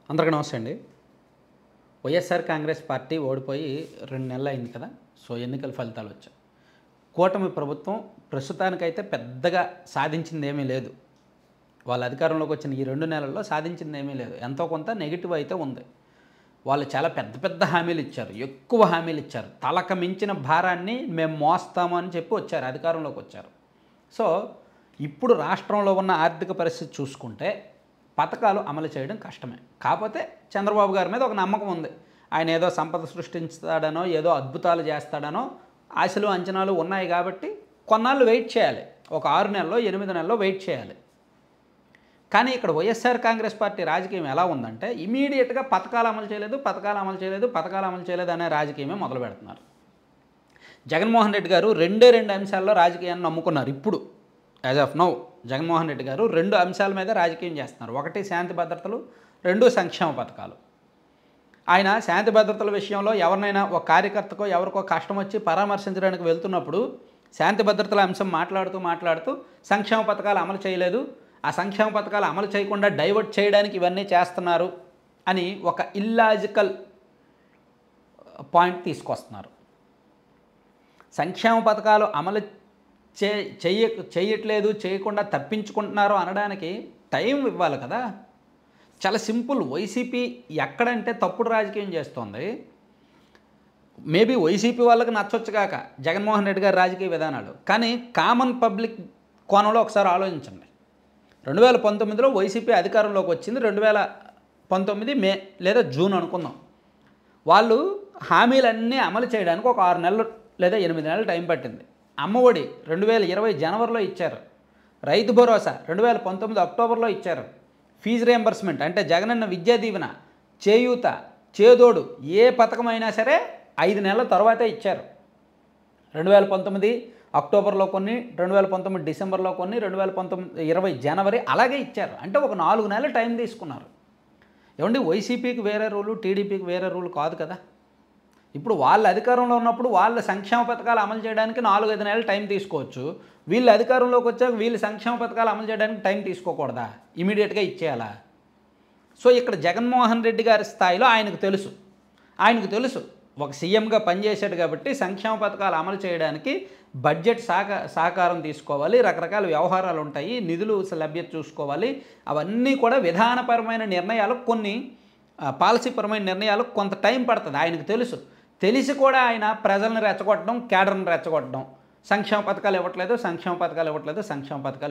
అందరికీ నమస్తే అండి. వైఎస్ఆర్ కాంగ్రెస్ పార్టీ ఓడిపోయి 2 నెలలు అయింది కదా. సో ఎన్నికల ఫలితాలు వచ్చాయి. కూటమి ప్రభుత్వం ప్రస్తుతానికైతే పెద్దగా సాధించిందేమీ లేదు. వాళ్ళ అధికారంలోకి వచ్చిన ఈ 2 నెలల్లో సాధించిందేమీ లేదు. ఎంతో కొంత నెగిటివ్ అయితే ఉంది. వాళ్ళు చాలా పెద్ద పెద్ద హామీలు ఇచ్చారు, ఎక్కువ హామీలు ఇచ్చారు. తలకు మించిన భారాన్ని మేము మోస్తాము అని చెప్పి వచ్చారు, అధికారంలోకి వచ్చారు. సో ఇప్పుడు రాష్ట్రంలో ఉన్న ఆర్థిక పరిస్థితి చూసుకుంటే పథకాలు అమలు చేయడం కష్టమే. కాకపోతే చంద్రబాబు గారి మీద ఒక నమ్మకం ఉంది. ఆయన ఏదో సంపద సృష్టిస్తాడనో ఏదో అద్భుతాలు చేస్తాడనో ఆశలు అంచనాలు ఉన్నాయి కాబట్టి కొన్నాళ్ళు వెయిట్ చేయాలి. ఒక 6 నెలల్లో 8 నెలల్లో వెయిట్ చేయాలి. కానీ ఇక్కడ వైఎస్ఆర్ కాంగ్రెస్ పార్టీ రాజకీయం ఎలా ఉందంటే ఇమీడియట్గా పథకాలు అమలు చేయలేదు అనే రాజకీయమే మొదలు పెడుతున్నారు. జగన్మోహన్ రెడ్డి గారు రెండే 2 అంశాల్లో రాజకీయాన్ని నమ్ముకున్నారు. ఇప్పుడు as of now Jaganmohan Reddy గారు 2 అంశాల మీద రాజకీయం చేస్తున్నారు. ఒకటి శాంతి భద్రతలు, 2 సంక్షేమ పథకాలు. ఆయన శాంతి భద్రతల విషయంలో ఎవరినైనా ఒక కార్యకర్తకో ఎవరికో కష్టం వచ్చి పరామర్శించడానికి వెళ్తున్నప్పుడు శాంతి భద్రతల అంశం మాట్లాడుతూ సంక్షేమ పథకాలు అమలు చేయలేదు, ఆ సంక్షేమ పథకాలు అమలు చేయకుండా డైవర్ట్ చేయడానికి ఇవన్నీ చేస్తున్నారు అని ఒక ఇల్లాజికల్ పాయింట్ తీసుకొస్తున్నారు. సంక్షేమ పథకాలు అమలు చేయట్లేదు, చేయకుండా తప్పించుకుంటున్నారు అనడానికి టైం ఇవ్వాలి కదా. చాలా సింపుల్. వైసీపీ ఎక్కడంటే తప్పుడు రాజకీయం చేస్తోంది. మేబీ వైసీపీ వాళ్ళకి నచ్చొచ్చు కాక జగన్మోహన్ రెడ్డి గారి రాజకీయ విధానాలు, కానీ కామన్ పబ్లిక్ కోణంలో ఒకసారి ఆలోచించండి. 2019లో వైసీపీ అధికారంలోకి వచ్చింది. 2019 మే లేదా జూన్ అనుకుందాం. వాళ్ళు హామీలన్నీ అమలు చేయడానికి ఒక 6 నెలలు లేదా 8 నెలలు టైం పట్టింది. అమ్మఒడి 2020 జనవరిలో ఇచ్చారు. రైతు భరోసా 2019 అక్టోబర్లో ఇచ్చారు. ఫీజు రియంబర్స్మెంట్ అంటే జగనన్న విద్యా దీవెన, చేయూత, చేదోడు ఏ పథకమైనా సరే 5 నెలల తర్వాతే ఇచ్చారు. 2019 అక్టోబర్లో కొన్ని, 2019 డిసెంబర్లో కొన్ని, 2020 జనవరి అలాగే ఇచ్చారు. అంటే ఒక 4 నెలలు టైం తీసుకున్నారు. ఏమండి, వైసీపీకి వేరే రూలు, టీడీపీకి వేరే రూలు కాదు కదా. ఇప్పుడు వాళ్ళ అధికారంలో ఉన్నప్పుడు వాళ్ళ సంక్షేమ పథకాలు అమలు చేయడానికి 4-5 నెలలు టైం తీసుకోవచ్చు. వీళ్ళు అధికారంలోకి వచ్చాక వీళ్ళు సంక్షేమ పథకాలు అమలు చేయడానికి టైం తీసుకోకూడదా? ఇమీడియట్గా ఇచ్చేయాలా? సో ఇక్కడ జగన్మోహన్ రెడ్డి గారి స్థాయిలో ఆయనకు తెలుసు ఒక సీఎంగా పనిచేశాడు కాబట్టి సంక్షేమ పథకాలు అమలు చేయడానికి బడ్జెట్ సహకారం తీసుకోవాలి, రకరకాల వ్యవహారాలు ఉంటాయి, నిధులు లభ్యత చూసుకోవాలి. అవన్నీ కూడా విధానపరమైన నిర్ణయాలు, కొన్ని పాలసీపరమైన నిర్ణయాలు కొంత టైం పడుతుంది. ఆయనకు తెలిసి కూడా ఆయన ప్రజలను రెచ్చగొట్టడం, కేడర్ని రెచ్చగొట్టడం, సంక్షేమ పథకాలు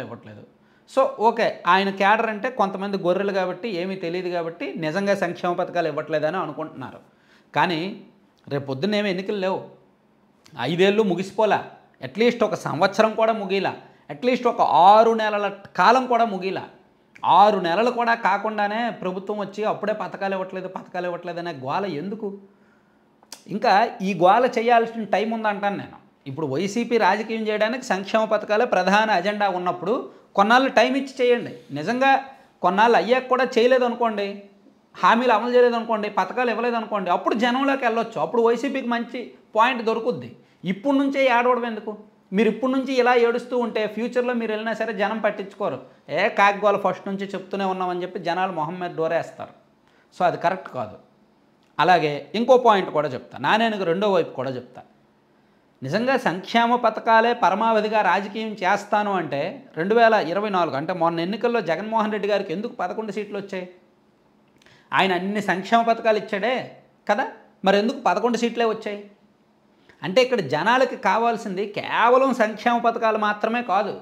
ఇవ్వట్లేదు. సో ఓకే, ఆయన కేడర్ అంటే కొంతమంది గొర్రెలు కాబట్టి ఏమీ తెలియదు కాబట్టి నిజంగా సంక్షేమ పథకాలు ఇవ్వట్లేదని అనుకుంటున్నారు. కానీ రేపు పొద్దున్న ఏమి ఎన్నికలు లేవు, 5 ఏళ్ళు ముగిసిపోలా, అట్లీస్ట్ ఒక సంవత్సరం కూడా ముగిలా, అట్లీస్ట్ ఒక 6 నెలల కాలం కూడా ముగిలా. 6 నెలలు కూడా కాకుండానే ప్రభుత్వం వచ్చి అప్పుడే పథకాలు ఇవ్వట్లేదు అనే గోల ఎందుకు? ఇంకా ఈ గోల చేయాల్సిన టైం ఉందంటాను నేను. ఇప్పుడు వైసీపీ రాజకీయం చేయడానికి సంక్షేమ పథకాలే ప్రధాన అజెండా ఉన్నప్పుడు కొన్నాళ్ళు టైం ఇచ్చి చేయండి. నిజంగా కొన్నాళ్ళు అయ్యాక కూడా చేయలేదు అనుకోండి, హామీలు అమలు చేయలేదు అనుకోండి, పథకాలు ఇవ్వలేదు అనుకోండి, అప్పుడు జనంలోకి వెళ్ళొచ్చు. అప్పుడు వైసీపీకి మంచి పాయింట్ దొరుకుద్ది. ఇప్పుడు నుంచే ఏడవడం ఎందుకు? మీరు ఇప్పటి నుంచి ఇలా ఏడుస్తూ ఉంటే ఫ్యూచర్లో మీరు వెళ్ళినా సరే జనం పట్టించుకోరు. కాగ్గోలు ఫస్ట్ నుంచి చెప్తూనే ఉన్నామని చెప్పి జనాలు మొహం మీద డోరేస్తారు. సో అది కరెక్ట్ కాదు. అలాగే ఇంకో పాయింట్ కూడా చెప్తా, నానేనుగు రెండో వైపు కూడా చెప్తా. నిజంగా సంక్షేమ పథకాలే పరమావధిగా రాజకీయం చేస్తాను అంటే 2024 అంటే మొన్న ఎన్నికల్లో జగన్మోహన్ రెడ్డి గారికి ఎందుకు 11 సీట్లు వచ్చాయి? ఆయన అన్ని సంక్షేమ పథకాలు ఇచ్చాడే కదా, మరి ఎందుకు 11 సీట్లే వచ్చాయి? అంటే ఇక్కడ జనాలకి కావాల్సింది కేవలం సంక్షేమ పథకాలు మాత్రమే కాదు.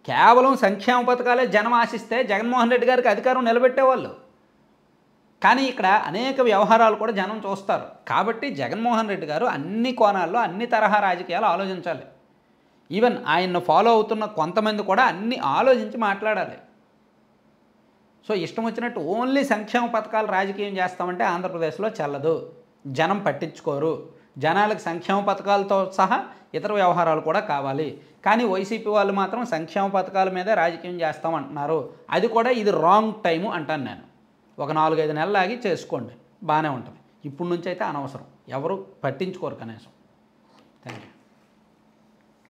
కేవలం సంక్షేమ పథకాలే జనం ఆశిస్తే జగన్మోహన్ రెడ్డి గారికి అధికారం నిలబెట్టేవాళ్ళు. కానీ ఇక్కడ అనేక వ్యవహారాలు కూడా జనం చూస్తారు. కాబట్టి జగన్మోహన్ రెడ్డి గారు అన్ని కోణాల్లో అన్ని తరహా రాజకీయాలు ఆలోచించాలి. ఈవెన్ ఆయన్ను ఫాలో అవుతున్న కొంతమంది కూడా అన్ని ఆలోచించి మాట్లాడాలి. సో ఇష్టం వచ్చినట్టు ఓన్లీ సంక్షేమ పథకాలు రాజకీయం చేస్తామంటే ఆంధ్రప్రదేశ్లో చెల్లదు, జనం పట్టించుకోరు. జనాలకు సంక్షేమ పథకాలతో సహా ఇతర వ్యవహారాలు కూడా కావాలి. కానీ వైసీపీ వాళ్ళు మాత్రం సంక్షేమ పథకాల మీదే రాజకీయం చేస్తామంటున్నారు. అది కూడా ఇది రాంగ్ టైము అంటాను నేను. ఒక 4-5 నెలలు ఆగి చేసుకోండి, బాగానే ఉంటుంది. ఇప్పుడు నుంచి అయితే అనవసరం, ఎవరు పట్టించుకోరు కనీసం. Thank you.